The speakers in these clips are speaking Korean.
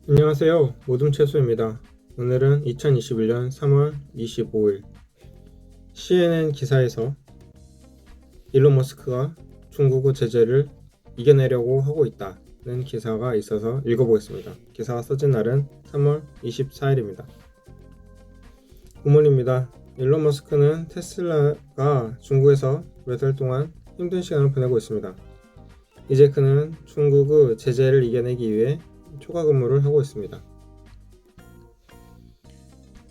안녕하세요. 모둠채소입니다. 오늘은 2021년 3월 25일 CNN 기사에서 일론 머스크가 중국의 제재를 이겨내려고 하고 있다는 기사가 있어서 읽어보겠습니다. 기사가 써진 날은 3월 24일입니다. 굿모닝입니다. 일론 머스크는 테슬라가 중국에서 몇 달 동안 힘든 시간을 보내고 있습니다. 이제 그는 중국의 제재를 이겨내기 위해 초과 근무를 하고 있습니다.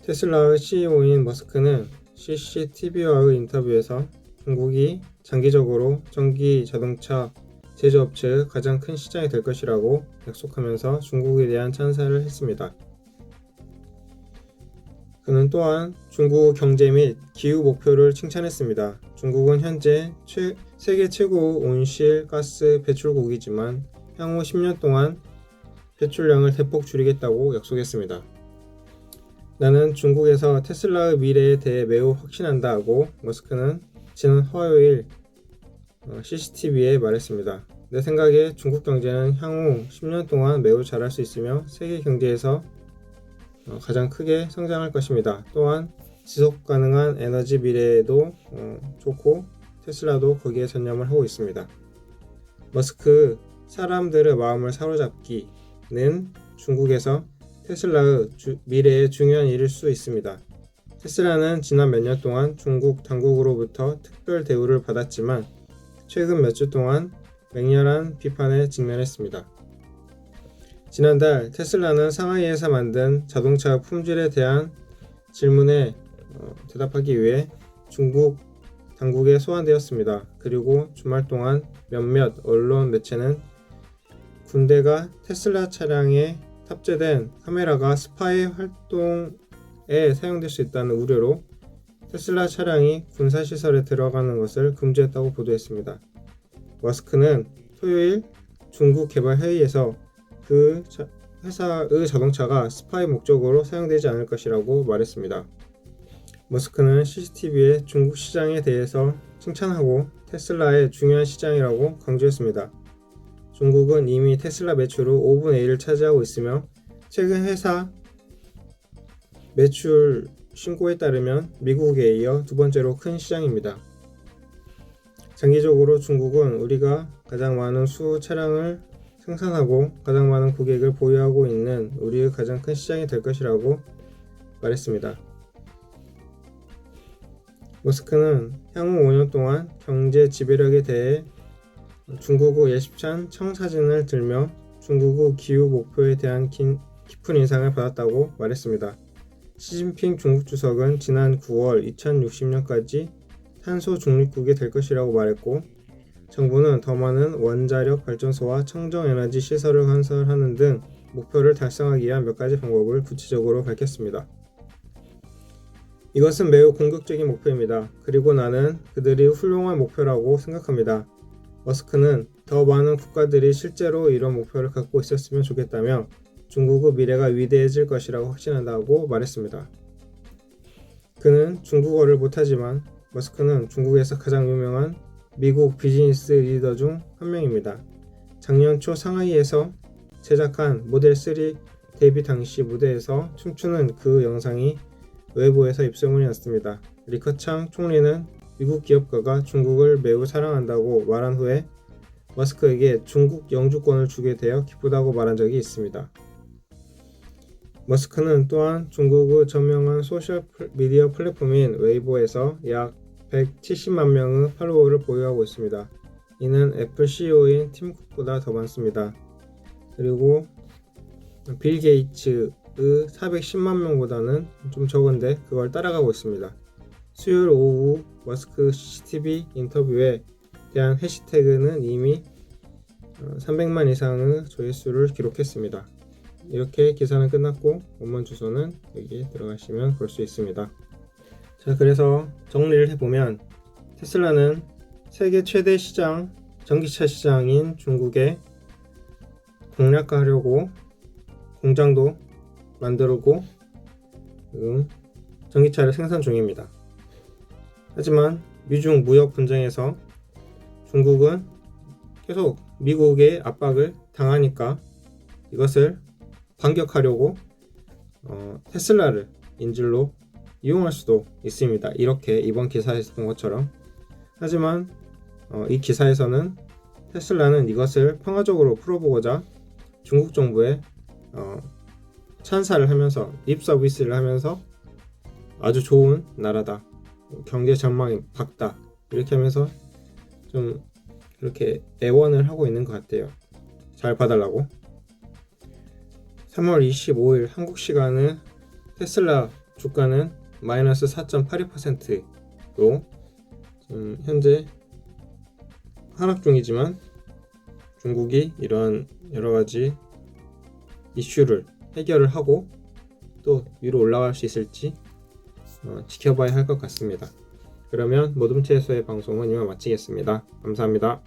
테슬라의 CEO인 머스크는 CCTV와의 인터뷰에서 중국이 장기적으로 전기 자동차 제조업체의 가장 큰 시장이 될 것이라고 약속하면서 중국에 대한 찬사를 했습니다. 그는 또한 중국 경제 및 기후 목표를 칭찬했습니다. 중국은 현재 세계 최고 온실가스 배출국이지만 향후 10년 동안 배출량을 대폭 줄이겠다고 약속했습니다. 나는 중국에서 테슬라의 미래에 대해 매우 확신한다고 머스크는 지난 화요일 CCTV에 말했습니다. 내 생각에 중국 경제는 향후 10년 동안 매우 잘할 수 있으며 세계 경제에서 가장 크게 성장할 것입니다. 또한 지속 가능한 에너지 미래에도 좋고 테슬라도 거기에 전념을 하고 있습니다. 머스크 사람들의 마음을 사로잡기는 중국에서 테슬라의 미래의 중요한 일일 수 있습니다. 테슬라는 지난 몇 년 동안 중국 당국으로부터 특별 대우를 받았지만 최근 몇 주 동안 맹렬한 비판에 직면했습니다. 지난달 테슬라는 상하이에서 만든 자동차 품질에 대한 질문에 대답하기 위해 중국 당국에 소환되었습니다. 그리고 주말 동안 몇몇 언론 매체는 군대가 테슬라 차량에 탑재된 카메라가 스파이 활동에 사용될 수 있다는 우려로 테슬라 차량이 군사시설에 들어가는 것을 금지했다고 보도했습니다. 머스크는 토요일 중국 개발 회의에서 그 회사의 자동차가 스파이 목적으로 사용되지 않을 것이라고 말했습니다. 머스크는 CCTV에 중국 시장에 대해서 칭찬하고 테슬라의 중요한 시장이라고 강조했습니다. 중국은 이미 테슬라 매출의 5분의 1을 차지하고 있으며 최근 회사 매출 신고에 따르면 미국에 이어 두 번째로 큰 시장입니다. 장기적으로 중국은 우리가 가장 많은 수 차량을 생산하고 가장 많은 고객을 보유하고 있는 우리의 가장 큰 시장이 될 것이라고 말했습니다. 머스크는 향후 5년 동안 경제 지배력에 대해 중국의 예습찬 청사진을 들며 중국의 기후 목표에 대한 깊은 인상을 받았다고 말했습니다. 시진핑 중국 주석은 지난 9월 2060년까지 탄소 중립국이 될 것이라고 말했고 정부는 더 많은 원자력 발전소와 청정에너지 시설을 건설하는 등 목표를 달성하기 위한 몇 가지 방법을 구체적으로 밝혔습니다. 이것은 매우 공격적인 목표입니다. 그리고 나는 그들이 훌륭한 목표라고 생각합니다. 머스크는 더 많은 국가들이 실제로 이런 목표를 갖고 있었으면 좋겠다며 중국의 미래가 위대해질 것이라고 확신한다고 말했습니다. 그는 중국어를 못하지만 머스크는 중국에서 가장 유명한 미국 비즈니스 리더 중 한 명입니다. 작년 초 상하이에서 제작한 모델 3 데뷔 당시 무대에서 춤추는 그 영상이 외부에서 입소문이 났습니다. 리커창 총리는 미국 기업가가 중국을 매우 사랑한다고 말한 후에 머스크에게 중국 영주권을 주게 되어 기쁘다고 말한 적이 있습니다. 머스크는 또한 중국의 저명한 소셜미디어 플랫폼인 웨이보에서 약 170만 명의 팔로워를 보유하고 있습니다. 이는 애플 CEO인 팀 쿡보다 더 많습니다. 그리고 빌 게이츠의 410만 명보다는 좀 적은데 그걸 따라가고 있습니다. 수요일 오후 머스크 CCTV 인터뷰에 대한 해시태그는 이미 300만 이상의 조회수를 기록했습니다. 이렇게 기사는 끝났고 원문 주소는 여기에 들어가시면 볼 수 있습니다. 자, 그래서 정리를 해보면 테슬라는 세계 최대 시장, 전기차 시장인 중국에 공략하려고 공장도 만들고 전기차를 생산 중입니다. 하지만 미중 무역 분쟁에서 중국은 계속 미국의 압박을 당하니까 이것을 반격하려고 테슬라를 인질로 이용할 수도 있습니다. 이렇게 이번 기사에서 본 것처럼. 하지만 이 기사에서는 테슬라는 이것을 평화적으로 풀어보고자 중국 정부에 찬사를 하면서 립 서비스를 하면서 아주 좋은 나라다, 경제 전망이 밝다, 이렇게 하면서 좀 그렇게 애원을 하고 있는 것 같아요. 잘 봐달라고. 3월 25일 한국 시간은 테슬라 주가는 마이너스 4.82%로 현재 하락 중이지만 중국이 이런 여러가지 이슈를 해결을 하고 또 위로 올라갈 수 있을지 지켜봐야 할 것 같습니다. 그러면 모둠체에서의 방송은 이만 마치겠습니다. 감사합니다.